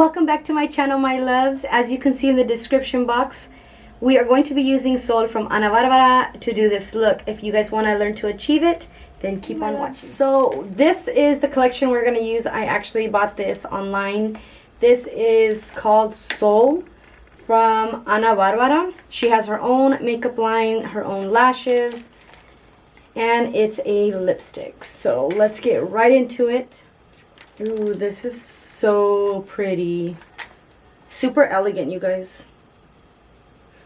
Welcome back to my channel, my loves. As you can see in the description box, we are going to be using Soul from Ana Barbara to do this look. If you guys want to learn to achieve it, then keep on watching. So this is the collection we're going to use. I actually bought this online. This is called Soul from Ana Barbara. She has her own makeup line, her own lashes, and it's a lipstick. So let's get right into it. Ooh, this is so pretty. Super elegant, you guys.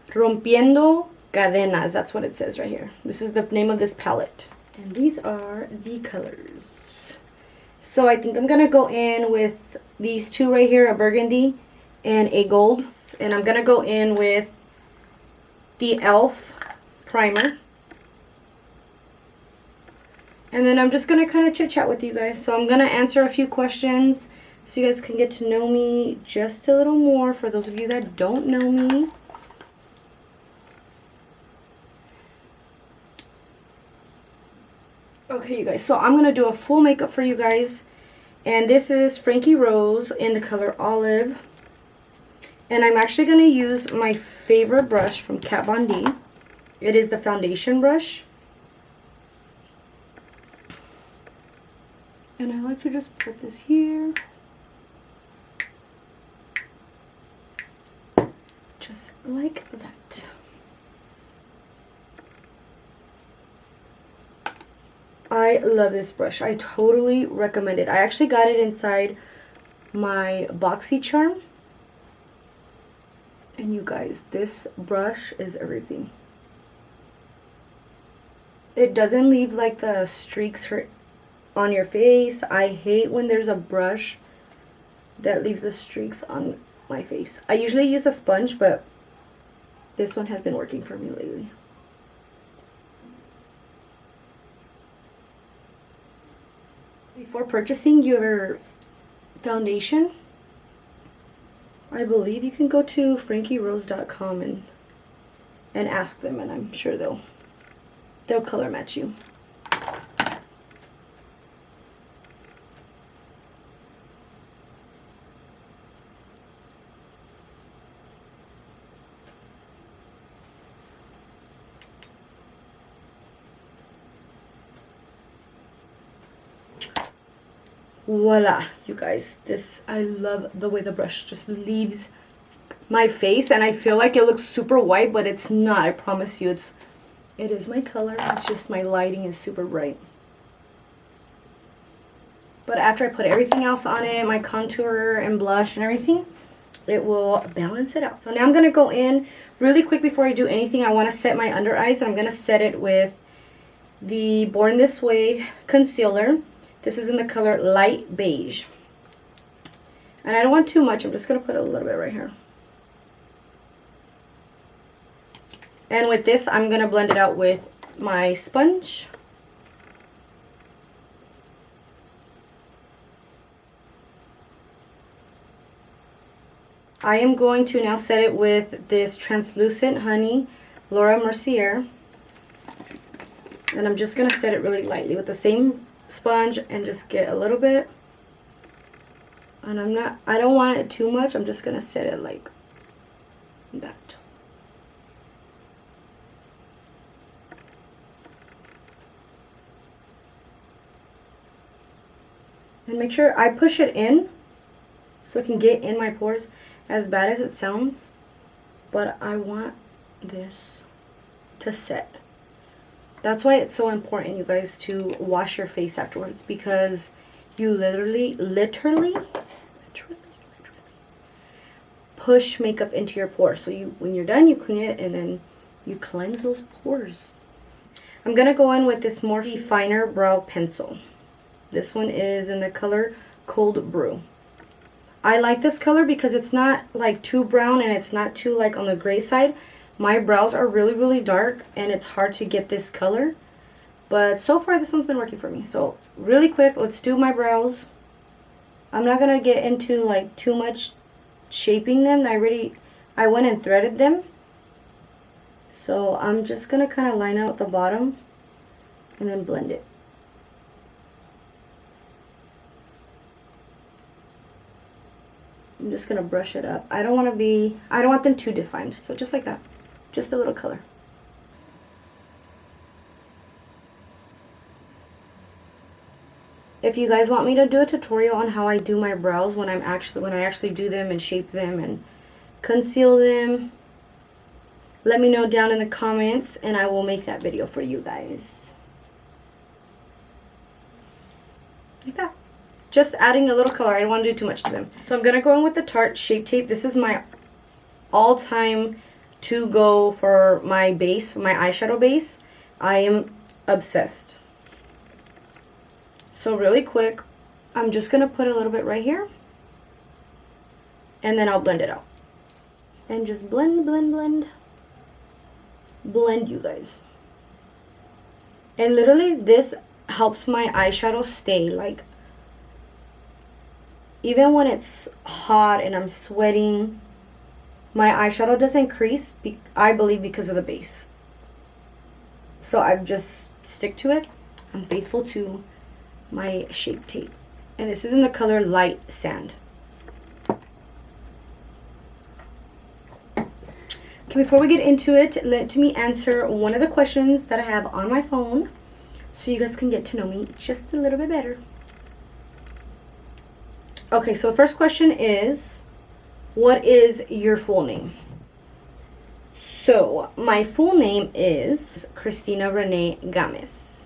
Rompiendo Cadenas. That's what it says right here. This is the name of this palette. And these are the colors. So I think I'm going to go in with these two right here, a burgundy and a gold. And I'm going to go in with the e.l.f. primer. And then I'm just going to kind of chit chat with you guys. So I'm going to answer a few questions so you guys can get to know me just a little more for those of you that don't know me. Okay, you guys, so I'm going to do a full makeup for you guys. And this is Frankie Rose in the color Olive. And I'm actually going to use my favorite brush from Kat Von D. It is the foundation brush. And I like to just put this here. Just like that. I love this brush. I totally recommend it. I actually got it inside my BoxyCharm. And you guys, this brush is everything. It doesn't leave like the streaks on your face. I hate when there's a brush that leaves the streaks on my face. I usually use a sponge, but this one has been working for me lately. Before purchasing your foundation, I believe you can go to frankierose.com and ask them, and I'm sure they'll color match you. Voila, you guys, this, I love the way the brush just leaves my face, and I feel like it looks super white, but it's not. I promise you, it is my color. It's just my lighting is super bright. But after I put everything else on it, my contour and blush and everything, it will balance it out. So now I'm going to go in really quick before I do anything. I want to set my under eyes, and I'm going to set it with the Born This Way concealer. This is in the color Light Beige. And I don't want too much. I'm just going to put a little bit right here. And with this, I'm going to blend it out with my sponge. I am going to now set it with this Translucent Honey Laura Mercier. And I'm just going to set it really lightly with the same sponge and just get a little bit. And I don't want it too much. I'm just going to set it like that. And make sure I push it in so it can get in my pores, as bad as it sounds. But I want this to set. That's why it's so important, you guys, to wash your face afterwards, because you literally push makeup into your pores. So when you're done, you clean it and then you cleanse those pores. I'm going to go in with this Morphe Finer Brow Pencil. This one is in the color Cold Brew. I like this color because it's not like too brown and it's not too like on the gray side. My brows are really dark and it's hard to get this color. But so far this one's been working for me. So really quick, let's do my brows. I'm not going to get into like too much shaping them. I went and threaded them. So I'm just going to kind of line out the bottom and then blend it. I'm just gonna brush it up. I don't want them too defined. So just like that, just a little color. If you guys want me to do a tutorial on how I do my brows when I actually do them and shape them and conceal them, let me know down in the comments and I will make that video for you guys. Like that. Just adding a little color. I don't want to do too much to them. So I'm going to go in with the Tarte Shape Tape. This is my all-time to-go for my base, for my eyeshadow base. I am obsessed. So really quick, I'm just going to put a little bit right here. And then I'll blend it out. And just blend, blend, blend. Blend, you guys. And literally this helps my eyeshadow stay, like, even when it's hot and I'm sweating, my eyeshadow doesn't crease, I believe, because of the base. So I just stick to it. I'm faithful to my Shape Tape. And this is in the color Light Sand. Okay, before we get into it, let me answer one of the questions that I have on my phone so you guys can get to know me just a little bit better. Okay, so the first question is, what is your full name? So, my full name is Cristina Renee Games.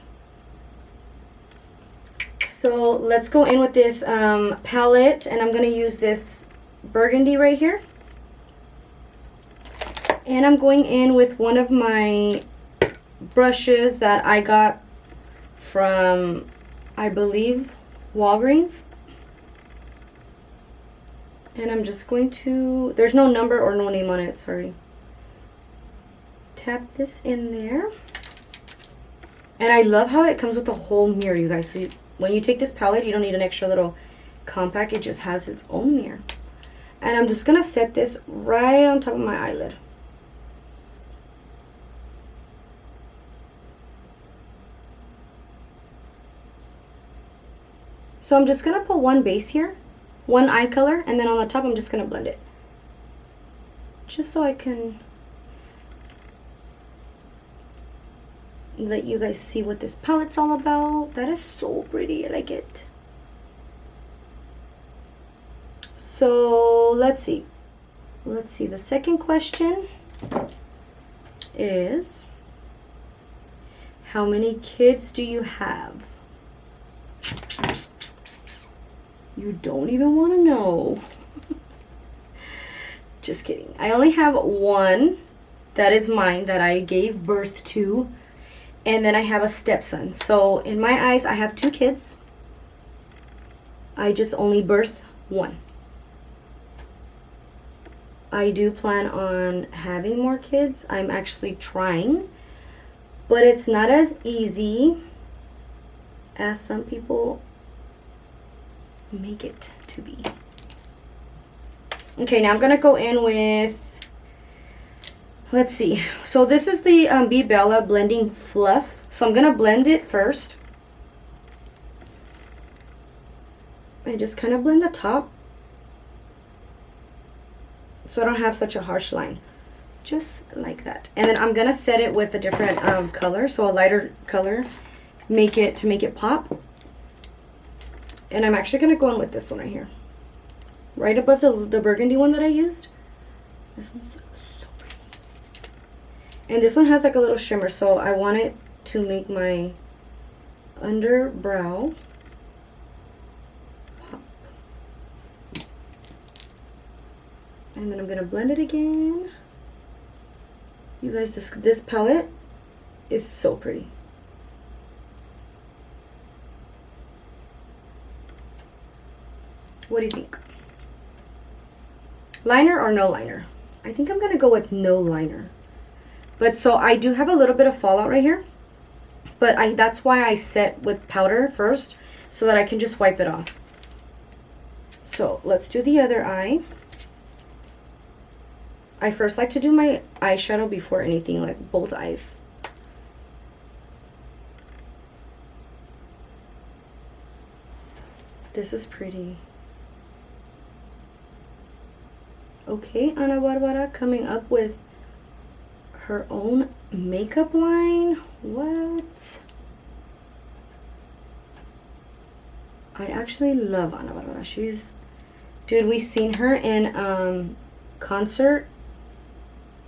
So, let's go in with this palette, and I'm going to use this burgundy right here. And I'm going in with one of my brushes that I got from, I believe, Walgreens. And I'm just going to, there's no number or no name on it, sorry. Tap this in there. And I love how it comes with a whole mirror, you guys. So when you take this palette, you don't need an extra little compact. It just has its own mirror. And I'm just going to set this right on top of my eyelid. So I'm just going to put one base here, one eye color, and then on the top I'm just going to blend it. Just so I can let you guys see what this palette's all about. That is so pretty. I like it. So let's see. Let's see. The second question is, how many kids do you have? You don't even want to know. Just kidding. I only have one. That is mine, that I gave birth to. And then I have a stepson. So in my eyes, I have 2 kids. I just only birth one. I do plan on having more kids. I'm actually trying. But it's not as easy as some people make it to be. Okay, now I'm gonna go in with, let's see, so this is the Be Bella blending fluff. So I'm gonna blend it first. I just kind of blend the top so I don't have such a harsh line, just like that. And then I'm gonna set it with a different color, so a lighter color, to make it pop. And I'm actually going to go in with this one right here. Right above the burgundy one that I used. This one's so pretty. And this one has like a little shimmer. So I want it to make my underbrow pop. And then I'm going to blend it again. You guys, this palette is so pretty. What do you think? Liner or no liner? I think I'm going to go with no liner. But so I do have a little bit of fallout right here. But that's why I set with powder first, so that I can just wipe it off. So let's do the other eye. I first like to do my eyeshadow before anything, like both eyes. This is pretty. Okay, Ana Barbara coming up with her own makeup line. What? I actually love Ana Barbara. She's, dude, we seen her in concert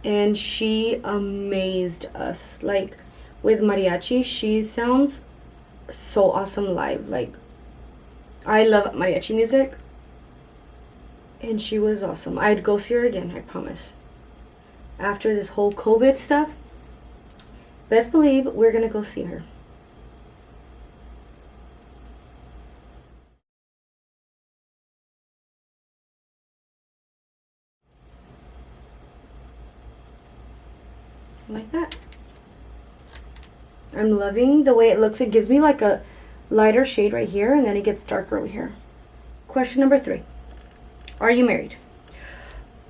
and she amazed us. Like with mariachi, she sounds so awesome live. Like, I love mariachi music and she was awesome. I'd go see her again, I promise. After this whole COVID stuff, best believe we're gonna go see her. Like that. I'm loving the way it looks. It gives me like a lighter shade right here and then it gets darker over here. Question number 3. Are you married?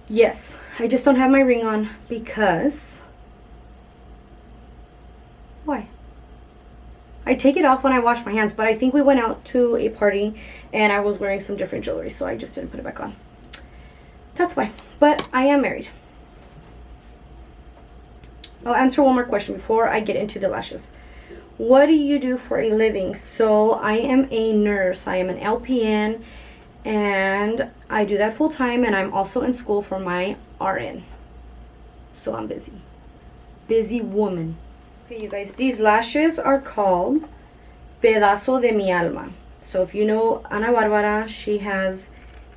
Yes. I just don't have my ring on because... Why? I take it off when I wash my hands, but I think we went out to a party and I was wearing some different jewelry, so I just didn't put it back on. That's why. But I am married. I'll answer one more question before I get into the lashes. What do you do for a living? So I am a nurse. I am an LPN and I do that full time, and I'm also in school for my RN. So I'm busy. Busy woman. Okay, you guys, these lashes are called Pedazo de mi Alma. So if you know Ana Barbara, she has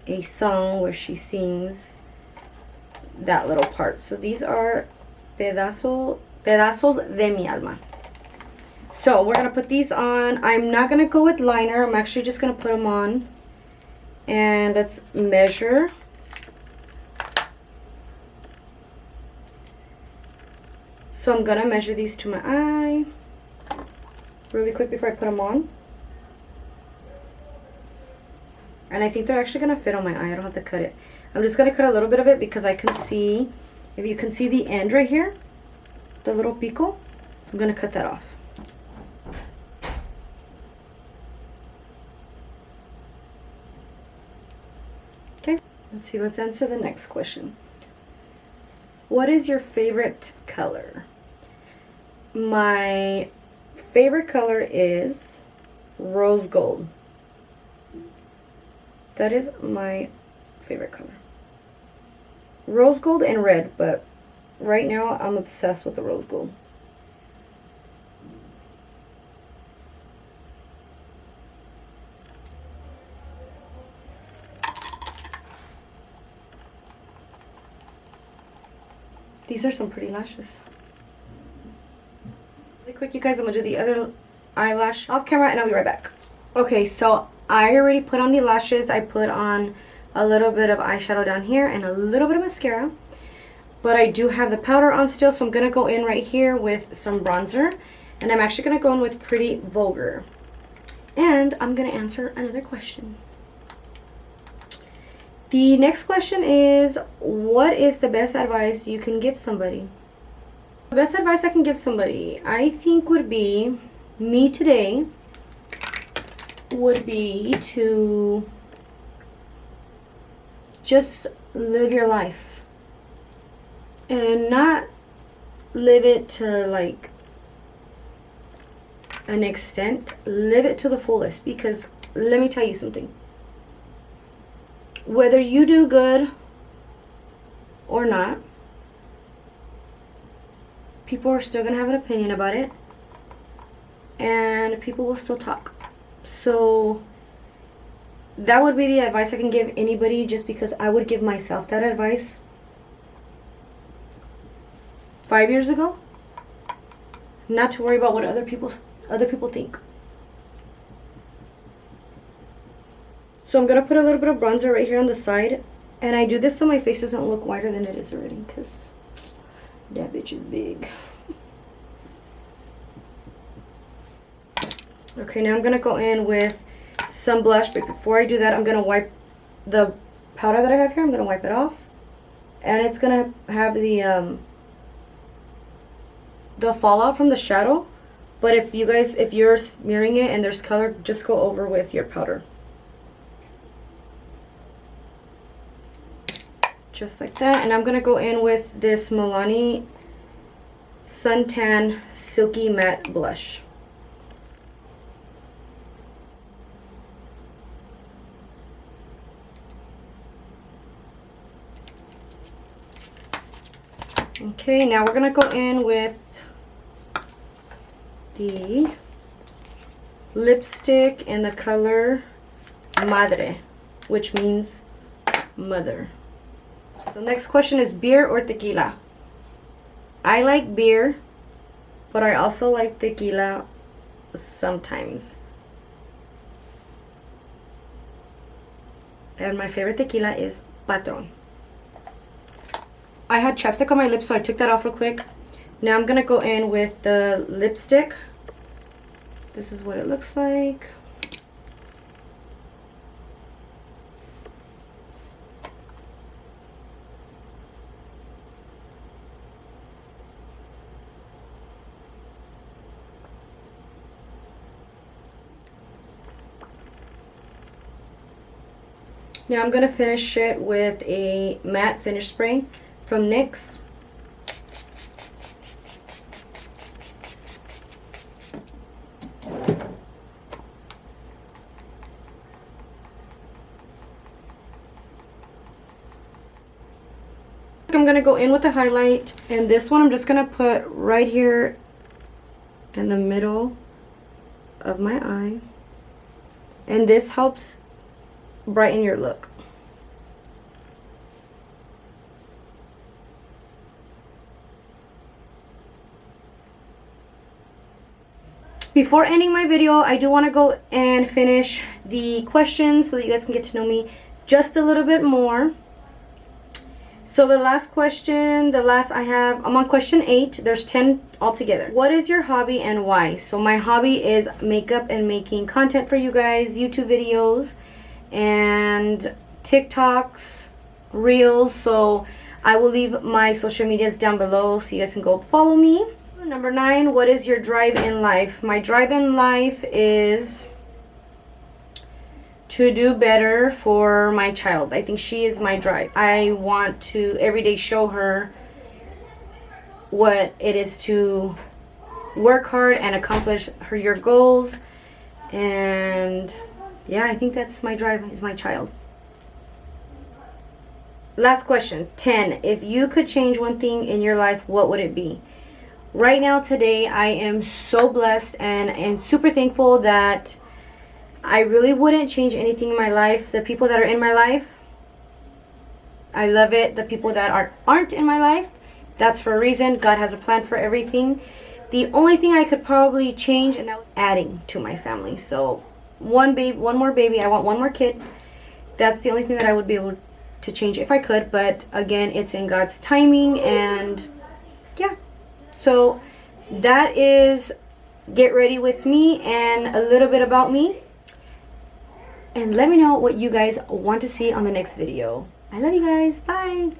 a song where she sings that little part. So these are Pedazos de mi Alma. So we're gonna put these on. I'm not gonna go with liner. I'm actually just gonna put them on. And let's measure. So I'm gonna measure these to my eye really quick before I put them on. And I think they're actually gonna fit on my eye. I don't have to cut it. I'm just gonna cut a little bit of it because I can see, if you can see the end right here, the little pico, I'm gonna cut that off. Okay, let's see, let's answer the next question. What is your favorite color? My favorite color is rose gold. That is my favorite color. Rose gold and red, but right now I'm obsessed with the rose gold. These are some pretty lashes. Really quick, you guys, I'm gonna do the other eyelash off camera and I'll be right back. Okay, so I already put on the lashes. I put on a little bit of eyeshadow down here and a little bit of mascara. But I do have the powder on still, so I'm going to go in right here with some bronzer. And I'm actually going to go in with Pretty Vulgar. And I'm going to answer another question. The next question is, what is the best advice you can give somebody? The best advice I can give somebody, I think, would be, me today, would be to just live your life. And not live it to like an extent. Live it to the fullest. Because let me tell you something. Whether you do good or not, people are still going to have an opinion about it. And people will still talk. So that would be the advice I can give anybody, just because I would give myself that advice 5 years ago, not to worry about what other people think. So I'm gonna put a little bit of bronzer right here on the side, and I do this so my face doesn't look wider than it is already, because that bitch is big. Okay, now I'm gonna go in with some blush, but before I do that, I'm gonna wipe the powder that I have here. I'm gonna wipe it off, and it's gonna have the fallout from the shadow. But if you're smearing it and there's color, just go over with your powder. just like that. And I'm gonna go in with this Milani Suntan Silky Matte Blush. Okay, now we're gonna go in with the lipstick in the color Madre, which means mother. So next question is beer or tequila? I like beer, but I also like tequila sometimes. And my favorite tequila is Patron. I had chapstick on my lips, so I took that off real quick. Now I'm gonna go in with the lipstick. This is what it looks like. Now I'm gonna finish it with a matte finish spray from NYX. I'm gonna go in with the highlight, and this one I'm just gonna put right here in the middle of my eye, and this helps brighten your look. Before ending my video, I do want to go and finish the questions so that you guys can get to know me just a little bit more. So the last question, I'm on question 8. There's 10 altogether. What is your hobby and why? So my hobby is makeup and making content for you guys, YouTube videos and TikToks, Reels. So I will leave my social medias down below so you guys can go follow me. Number 9, what is your drive in life? My drive in life is to do better for my child. I think she is my drive. I want to every day show her what it is to work hard and accomplish your goals. And yeah, I think that's my drive, is my child. Last question, 10. If you could change one thing in your life, what would it be? Right now, today, I am so blessed and super thankful that I really wouldn't change anything in my life. The people that are in my life, I love it. The people that aren't in my life, that's for a reason. God has a plan for everything. The only thing I could probably change, and that was adding to my family. So one more baby. I want one more kid. That's the only thing that I would be able to change if I could. But again, it's in God's timing, and yeah. So that is Get Ready With Me and a little bit about me. And let me know what you guys want to see on the next video. I love you guys. Bye.